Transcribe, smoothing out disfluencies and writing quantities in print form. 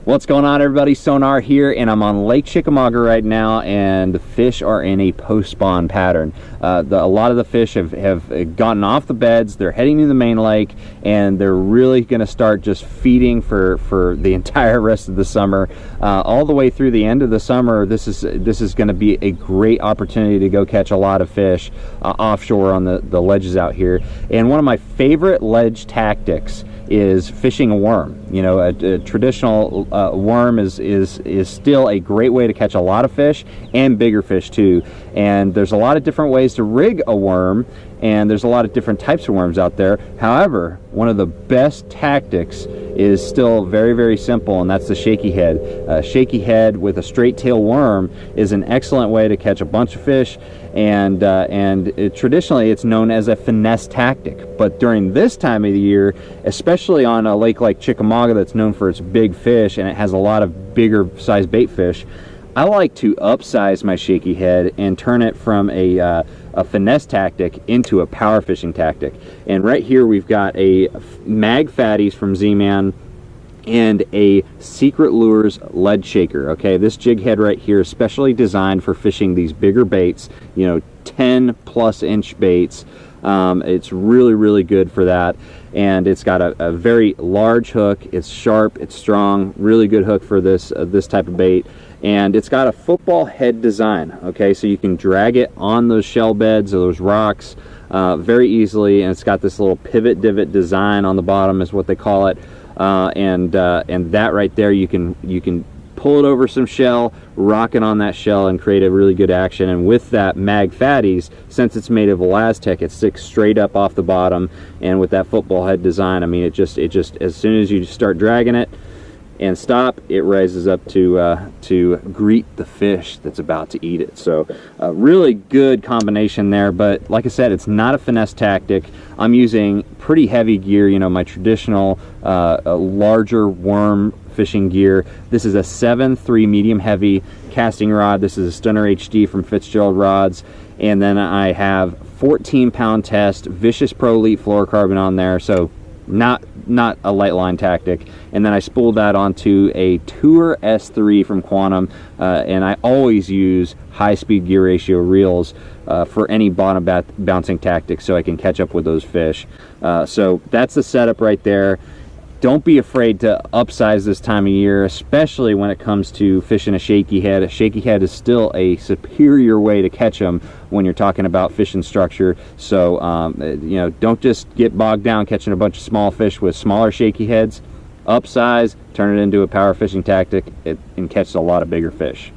What's going on, everybody? Sonar here, and I'm on Lake Chickamauga right now, and the fish are in a post-spawn pattern. A lot of the fish have gotten off the beds, they're heading to the main lake, and they're really going to start just feeding for the entire rest of the summer. All the way through the end of the summer, this is going to be a great opportunity to go catch a lot of fish offshore on the ledges out here. And one of my favorite ledge tactics is fishing a worm. You know, a traditional worm is still a great way to catch a lot of fish, and bigger fish too. And there's a lot of different ways to rig a worm, and there's a lot of different types of worms out there. However, one of the best tactics is still very, very simple, and that's the shaky head. Shaky head with a straight tail worm is an excellent way to catch a bunch of fish, and traditionally it's known as a finesse tactic. But during this time of the year, especially on a lake like Chickamauga that's known for its big fish and it has a lot of bigger size bait fish, I like to upsize my shaky head and turn it from a finesse tactic into a power fishing tactic. And right here we've got a Mag Fatties from Z-Man and a Secret Lures lead shaker. Okay, this jig head right here is specially designed for fishing these bigger baits, you know, 10+ inch baits. It's really good for that, and it's got a very large hook. It's sharp, it's strong, really good hook for this type of bait. And it's got a football head design, okay, so you can drag it on those shell beds or those rocks very easily. And it's got this little pivot divot design on the bottom is what they call it. And that right there, you can pull it over some shell, rock it on that shell, and create a really good action. And with that Mag Fatties, since it's made of Elastec, it sticks straight up off the bottom. And with that football head design, I mean, it just as soon as you start dragging it and stop, it rises up to greet the fish that's about to eat it. So a really good combination there. But like I said, it's not a finesse tactic. I'm using pretty heavy gear, you know, my traditional larger worm fishing gear. This is a 7.3 medium heavy casting rod. This is a Stunner HD from Fitzgerald Rods, and then I have 14-pound test Vicious Pro Elite fluorocarbon on there, so not a light line tactic. And then I spooled that onto a Tour S3 from Quantum, and I always use high speed gear ratio reels for any bottom bouncing tactics, so I can catch up with those fish. So that's the setup right there. Don't be afraid to upsize this time of year, especially when it comes to fishing a shaky head. A shaky head is still a superior way to catch them when you're talking about fishing structure. So, you know, don't just get bogged down catching a bunch of small fish with smaller shaky heads. Upsize, turn it into a power fishing tactic, and catch a lot of bigger fish.